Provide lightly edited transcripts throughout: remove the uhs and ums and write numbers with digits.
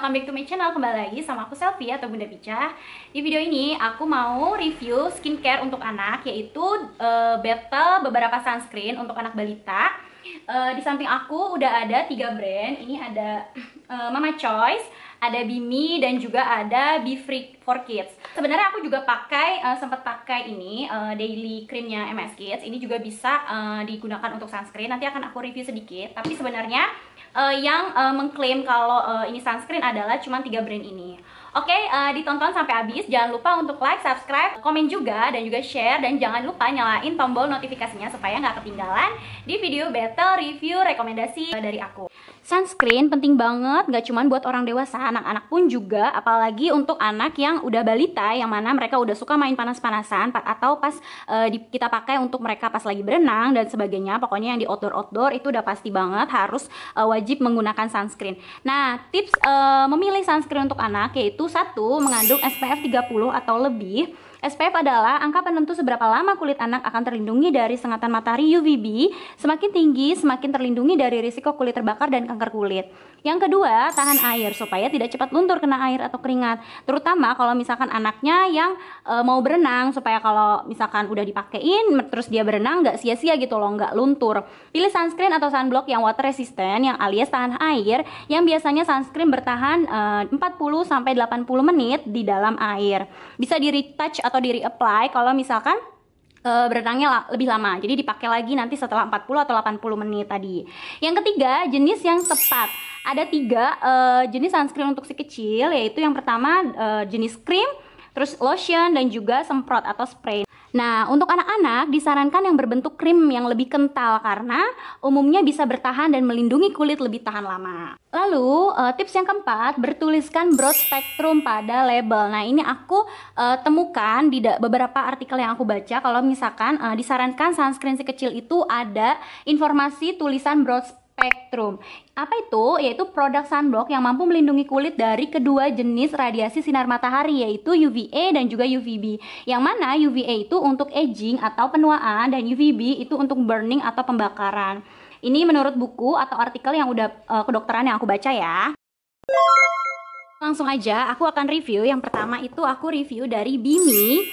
welcome back to my channel. Kembali lagi sama aku Selfie atau Bunda Pica. Di video ini aku mau review skincare untuk anak, yaitu battle beberapa sunscreen untuk anak balita. Di samping aku udah ada 3 brand. Ini ada Mama Choice, ada Bimi, dan juga ada Be Free for Kids. Sebenarnya aku juga sempat pakai ini daily creamnya MS Kids. Ini juga bisa digunakan untuk sunscreen. Nanti akan aku review sedikit. Tapi sebenarnya yang mengklaim kalau ini sunscreen adalah cuma 3 brand ini. Oke, ditonton sampai habis. Jangan lupa untuk like, subscribe, komen juga, dan juga share. Dan jangan lupa nyalain tombol notifikasinya supaya nggak ketinggalan di video battle review rekomendasi dari aku. Sunscreen penting banget, nggak cuma buat orang dewasa, anak-anak pun juga. Apalagi untuk anak yang udah balita, yang mana mereka udah suka main panas-panasan, atau pas kita pakai untuk mereka pas lagi berenang dan sebagainya. Pokoknya yang di outdoor itu udah pasti banget harus wajib menggunakan sunscreen. Nah, tips memilih sunscreen untuk anak yaitu 1. Mengandung SPF 30 atau lebih. SPF adalah angka penentu seberapa lama kulit anak akan terlindungi dari sengatan matahari UVB. Semakin tinggi, semakin terlindungi dari risiko kulit terbakar dan kanker kulit. Yang kedua, tahan air supaya tidak cepat luntur kena air atau keringat. Terutama kalau misalkan anaknya yang mau berenang, supaya kalau misalkan udah dipakein terus dia berenang nggak sia-sia gitu loh, nggak luntur. Pilih sunscreen atau sunblock yang water resistant, yang alias tahan air, yang biasanya sunscreen bertahan 40-80 menit di dalam air. Bisa di retouch atau di reapply kalau misalkan berenangnya lebih lama. Jadi dipakai lagi nanti setelah 40 atau 80 menit tadi. Yang ketiga, jenis yang tepat. Ada 3 jenis sunscreen untuk si kecil, yaitu yang pertama jenis krim, terus lotion, dan juga semprot atau spray. Nah, untuk anak-anak disarankan yang berbentuk krim yang lebih kental karena umumnya bisa bertahan dan melindungi kulit lebih tahan lama. Lalu, tips yang keempat, bertuliskan broad spectrum pada label. Nah, ini aku temukan di beberapa artikel yang aku baca kalau misalkan disarankan sunscreen si kecil itu ada informasi tulisan broad spektrum. Apa itu? Yaitu produk sunblock yang mampu melindungi kulit dari kedua jenis radiasi sinar matahari, yaitu UVA dan juga UVB. Yang mana UVA itu untuk aging atau penuaan, dan UVB itu untuk burning atau pembakaran. Ini menurut buku atau artikel yang udah kedokteran yang aku baca ya. Langsung aja aku akan review. Yang pertama itu aku review dari Bimi,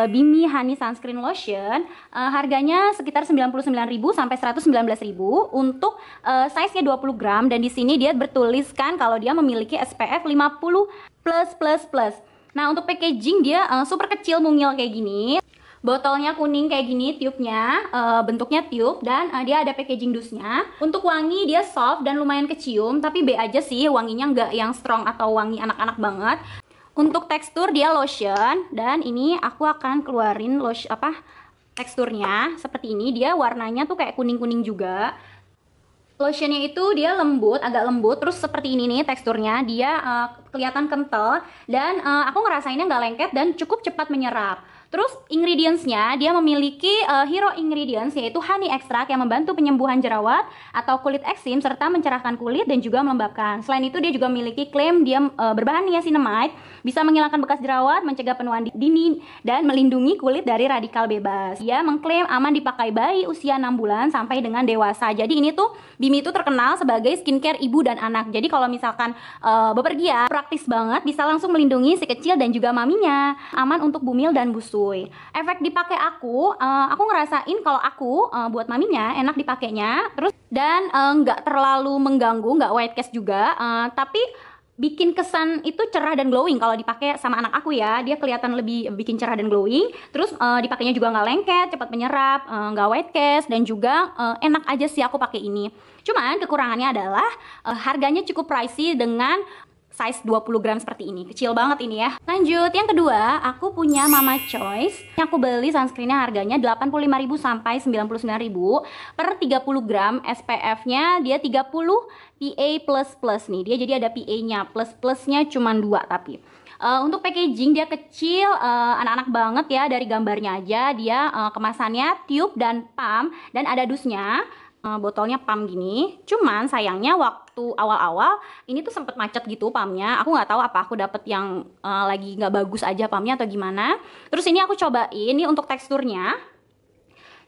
Bimi Honey Sunscreen Lotion. Harganya sekitar 99.000 sampai 119.000 untuk size-nya 20 gram, dan di sini dia bertuliskan kalau dia memiliki SPF 50+++. Nah, untuk packaging dia super kecil mungil kayak gini. Botolnya kuning kayak gini, tube-nya bentuknya tube, dan dia ada packaging dusnya. Untuk wangi dia soft dan lumayan kecium, tapi B aja sih, wanginya nggak yang strong atau wangi anak-anak banget. Untuk tekstur dia lotion, dan ini aku akan keluarin teksturnya seperti ini. Dia warnanya tuh kayak kuning-kuning juga. Lotionnya itu dia lembut, agak lembut, terus seperti ini nih teksturnya. Dia kelihatan kental, dan aku ngerasainnya nggak lengket dan cukup cepat menyerap. Terus ingredientsnya dia memiliki hero ingredients, yaitu honey extract yang membantu penyembuhan jerawat atau kulit eksim serta mencerahkan kulit dan juga melembabkan. Selain itu dia juga memiliki klaim dia berbahan niacinamide, bisa menghilangkan bekas jerawat, mencegah penuaan dini, dan melindungi kulit dari radikal bebas. Dia mengklaim aman dipakai bayi usia 6 bulan sampai dengan dewasa. Jadi ini tuh Bimi itu terkenal sebagai skincare ibu dan anak. Jadi kalau misalkan bepergian, praktis banget, bisa langsung melindungi si kecil dan juga maminya. Aman untuk bumil dan busuk. Efek dipakai aku ngerasain kalau aku buat maminya enak dipakainya, terus dan nggak terlalu mengganggu, nggak white cast juga, tapi bikin kesan itu cerah dan glowing kalau dipakai sama anak aku ya. Dia kelihatan lebih bikin cerah dan glowing. Terus dipakainya juga nggak lengket, cepat menyerap, nggak white cast, dan juga enak aja sih aku pakai ini. Cuman kekurangannya adalah harganya cukup pricey dengan size 20 gram seperti ini. Kecil banget ini ya. Lanjut, yang kedua, aku punya Mama Choice. Aku beli sunscreennya harganya 85.000 sampai 99.000 per 30 gram. SPF-nya dia 30 PA++ nih. Dia jadi ada PA-nya, plus-plusnya cuma 2 tapi. Untuk packaging dia kecil, anak-anak banget ya, dari gambarnya aja. Dia kemasannya tube dan pump, dan ada dusnya. Botolnya pump gini. Cuman sayangnya waktu awal-awal ini tuh sempet macet gitu pumpnya. Aku nggak tahu apa aku dapet yang lagi nggak bagus aja pumpnya atau gimana. Terus ini aku cobain ini untuk teksturnya.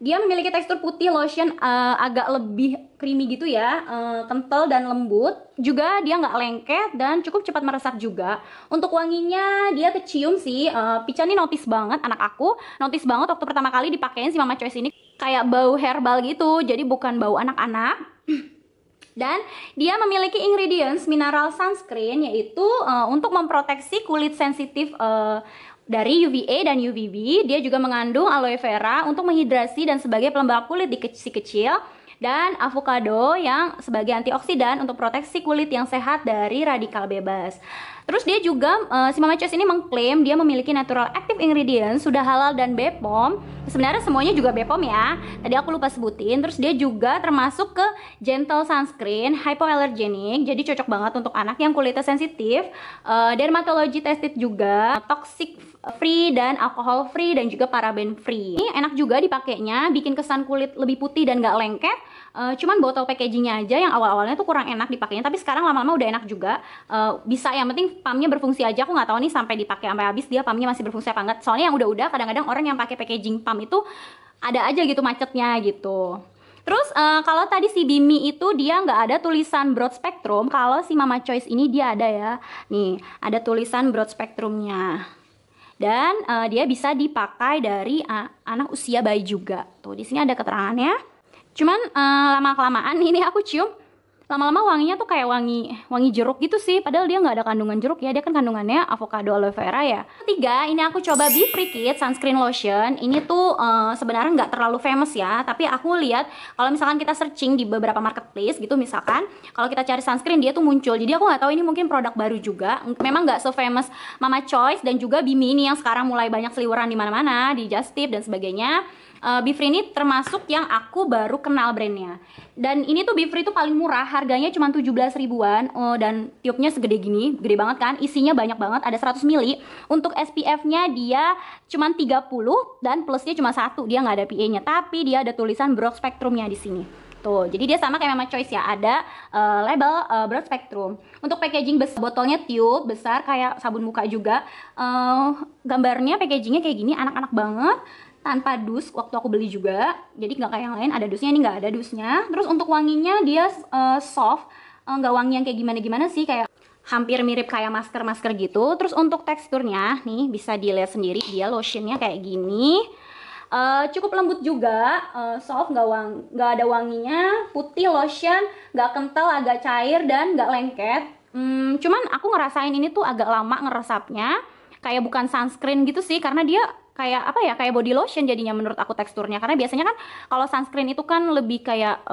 Dia memiliki tekstur putih lotion, agak lebih creamy gitu ya, kental dan lembut. Juga dia nggak lengket dan cukup cepat meresap juga. Untuk wanginya dia kecium sih. Pica nih notice banget, anak aku notice banget waktu pertama kali dipakein si Mama Choice ini kayak bau herbal gitu. Jadi bukan bau anak-anak. Dan dia memiliki ingredients mineral sunscreen, yaitu untuk memproteksi kulit sensitif dari UVA dan UVB. Dia juga mengandung aloe vera untuk menghidrasi dan sebagai pelembab kulit di si kecil, dan avocado yang sebagai antioksidan untuk proteksi kulit yang sehat dari radikal bebas. Terus dia juga, si Mama Choice ini mengklaim dia memiliki natural active ingredients, sudah halal dan BPOM. Sebenarnya semuanya juga BPOM ya, tadi aku lupa sebutin. Terus dia juga termasuk ke gentle sunscreen, hypoallergenic, jadi cocok banget untuk anak yang kulitnya sensitif, dermatology tested juga, toxic free dan alcohol free dan juga paraben free. Ini enak juga dipakainya, bikin kesan kulit lebih putih dan gak lengket. Cuman botol packagingnya aja yang awal-awalnya tuh kurang enak dipakainya, tapi sekarang lama-lama udah enak juga. Bisa, yang penting pumpnya berfungsi aja. Aku nggak tahu nih sampai dipakai sampai habis dia pumpnya masih berfungsi apa enggak. Soalnya yang udah-udah kadang-kadang orang yang pakai packaging pump itu ada aja gitu macetnya gitu. Terus kalau tadi si Bimi itu dia nggak ada tulisan broad spectrum, kalau si Mama Choice ini dia ada ya. Nih, ada tulisan broad spectrumnya. Dan dia bisa dipakai dari anak usia bayi juga. Tuh, di sini ada keterangannya. Cuman lama-kelamaan ini aku cium, lama-lama wanginya tuh kayak wangi jeruk gitu sih. Padahal dia nggak ada kandungan jeruk ya, dia kan kandungannya avocado aloe vera ya. Ketiga, ini aku coba Be Free Kids Sunscreen Lotion. Ini tuh sebenarnya nggak terlalu famous ya, tapi aku lihat kalau misalkan kita searching di beberapa marketplace gitu, misalkan kalau kita cari sunscreen dia tuh muncul. Jadi aku nggak tahu ini mungkin produk baru juga. Memang nggak so-famous Mama Choice dan juga Bimi ini yang sekarang mulai banyak seliweran di mana-mana, di Just Tip dan sebagainya. Be Free ini termasuk yang aku baru kenal brandnya. Dan ini tuh Be Free tuh paling murah, harganya cuma 17 ribuan. Dan tube-nya segede gini, gede banget kan. Isinya banyak banget, ada 100 ml. Untuk SPF-nya dia cuma 30 dan plusnya cuma 1. Dia nggak ada PA-nya, tapi dia ada tulisan broad spectrumnya di sini. Tuh, jadi dia sama kayak Mama Choice ya, ada label broad spectrum. Untuk packaging botolnya tube besar kayak sabun muka juga. Gambarnya packagingnya kayak gini, anak-anak banget, tanpa dus waktu aku beli juga. Jadi nggak kayak yang lain ada dusnya, ini nggak ada dusnya. Terus untuk wanginya dia soft, nggak wangi yang kayak gimana-gimana sih, kayak hampir mirip kayak masker-masker gitu. Terus untuk teksturnya nih bisa dilihat sendiri, dia lotionnya kayak gini. Cukup lembut juga, soft, nggak ada wanginya, putih lotion, nggak kental, agak cair dan nggak lengket. Cuman aku ngerasain ini tuh agak lama ngeresapnya, kayak bukan sunscreen gitu sih, karena dia kayak apa ya, kayak body lotion jadinya menurut aku teksturnya. Karena biasanya kan kalau sunscreen itu kan lebih kayak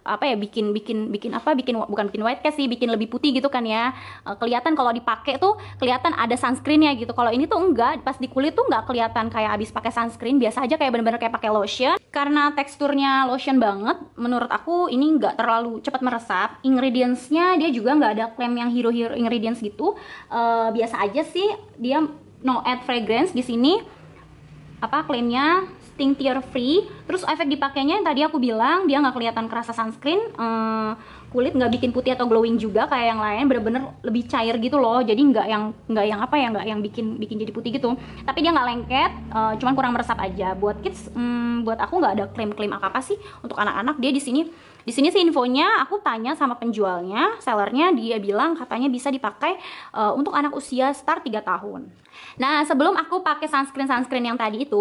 apa ya, bikin bukan bikin white cast sih, bikin lebih putih gitu kan ya. Kelihatan kalau dipakai tuh kelihatan ada sunscreennya gitu. Kalau ini tuh enggak, pas di kulit tuh nggak kelihatan kayak abis pakai sunscreen, biasa aja kayak bener-bener kayak pakai lotion. Karena teksturnya lotion banget, menurut aku ini nggak terlalu cepat meresap. Ingredientsnya dia juga nggak ada klaim yang hero ingredients gitu. Biasa aja sih, dia no add fragrance di sini. Apa klaimnya, tincture free. Terus efek dipakainya yang tadi aku bilang, dia nggak kelihatan kerasa sunscreen, kulit nggak bikin putih atau glowing juga kayak yang lain, bener-bener lebih cair gitu loh. Jadi nggak yang bikin jadi putih gitu. Tapi dia nggak lengket, cuman kurang meresap aja. Buat kids, buat aku nggak ada klaim apa sih untuk anak-anak. Dia di sini sih infonya, aku tanya sama penjualnya, sellernya, dia bilang katanya bisa dipakai untuk anak usia start 3 tahun. Nah, sebelum aku pakai sunscreen yang tadi itu,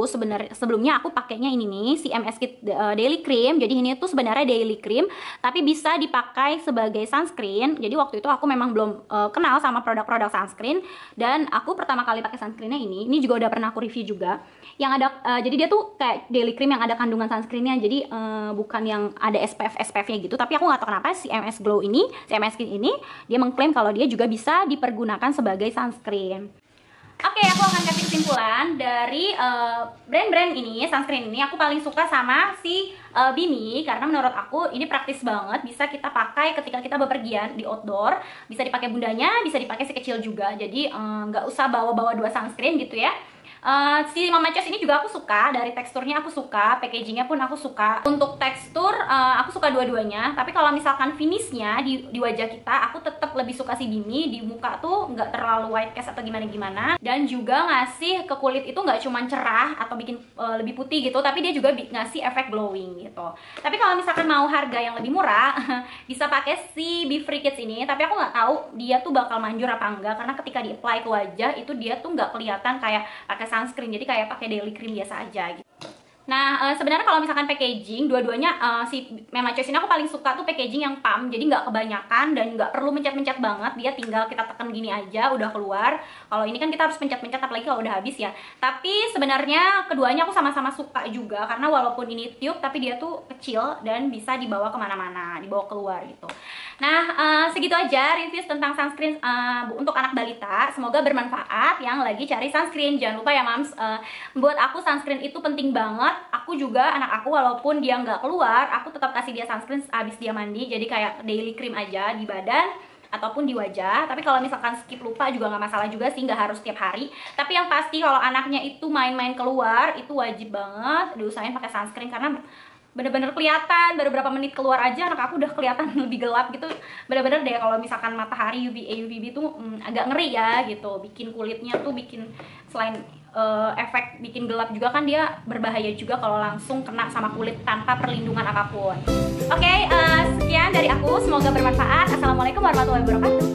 sebelumnya aku pakainya ini nih, si MS Kit Daily Cream. Jadi ini tuh sebenarnya daily cream, tapi bisa dipakai sebagai sunscreen. Jadi waktu itu aku memang belum kenal sama produk-produk sunscreen, dan aku pertama kali pakai sunscreennya ini juga udah pernah aku review juga. Yang ada, jadi dia tuh kayak daily cream yang ada kandungan sunscreennya. Jadi bukan yang ada SPF-nya gitu. Tapi aku nggak tahu kenapa si MS Glow ini, si MS Kit ini, dia mengklaim kalau dia juga bisa dipergunakan sebagai sunscreen. Oke, aku akan kasih kesimpulan dari brand-brand ini, sunscreen ini. Aku paling suka sama si Bimi karena menurut aku ini praktis banget, bisa kita pakai ketika kita bepergian di outdoor, bisa dipakai bundanya, bisa dipakai si kecil juga. Jadi nggak usah bawa-bawa 2 sunscreen gitu ya. Si Mama Choice ini juga aku suka, dari teksturnya aku suka, packagingnya pun aku suka. Untuk tekstur aku suka dua-duanya, tapi kalau misalkan finishnya di wajah kita, aku tetap lebih suka si Bimi. Di muka tuh nggak terlalu white cast atau gimana-gimana, dan juga ngasih ke kulit itu nggak cuma cerah atau bikin lebih putih gitu, tapi dia juga ngasih efek glowing gitu. Tapi kalau misalkan mau harga yang lebih murah, bisa pakai si Be Free Kids ini, tapi aku nggak tahu dia tuh bakal manjur apa enggak, karena ketika di apply ke wajah itu dia tuh nggak kelihatan kayak pakai sunscreen, jadi kayak pakai daily cream biasa aja gitu. Nah, sebenarnya kalau misalkan packaging, dua-duanya si Mama Choice ini aku paling suka tuh packaging yang pump, jadi nggak kebanyakan dan nggak perlu mencet-mencet banget, dia tinggal kita tekan gini aja udah keluar. Kalau ini kan kita harus pencet-pencet, apalagi kalau udah habis ya. Tapi sebenarnya keduanya aku sama-sama suka juga, karena walaupun ini tube, tapi dia tuh kecil dan bisa dibawa kemana-mana, dibawa keluar gitu. Nah, segitu aja review tentang sunscreen untuk anak balita. Semoga bermanfaat yang lagi cari sunscreen. Jangan lupa ya Mams, buat aku sunscreen itu penting banget. Aku juga, anak aku walaupun dia nggak keluar, aku tetap kasih dia sunscreen abis dia mandi. Jadi kayak daily cream aja di badan ataupun di wajah. Tapi kalau misalkan skip lupa juga nggak masalah juga sih, nggak harus tiap hari. Tapi yang pasti kalau anaknya itu main-main keluar, itu wajib banget diusahain pakai sunscreen, karena bener-bener kelihatan baru berapa menit keluar aja anak aku udah kelihatan lebih gelap gitu. Bener-bener deh kalau misalkan matahari UVA UVB tuh agak ngeri ya gitu, bikin kulitnya tuh bikin selain efek bikin gelap juga kan dia berbahaya juga kalau langsung kena sama kulit tanpa perlindungan apapun. Oke, sekian dari aku, semoga bermanfaat. Assalamualaikum warahmatullahi wabarakatuh.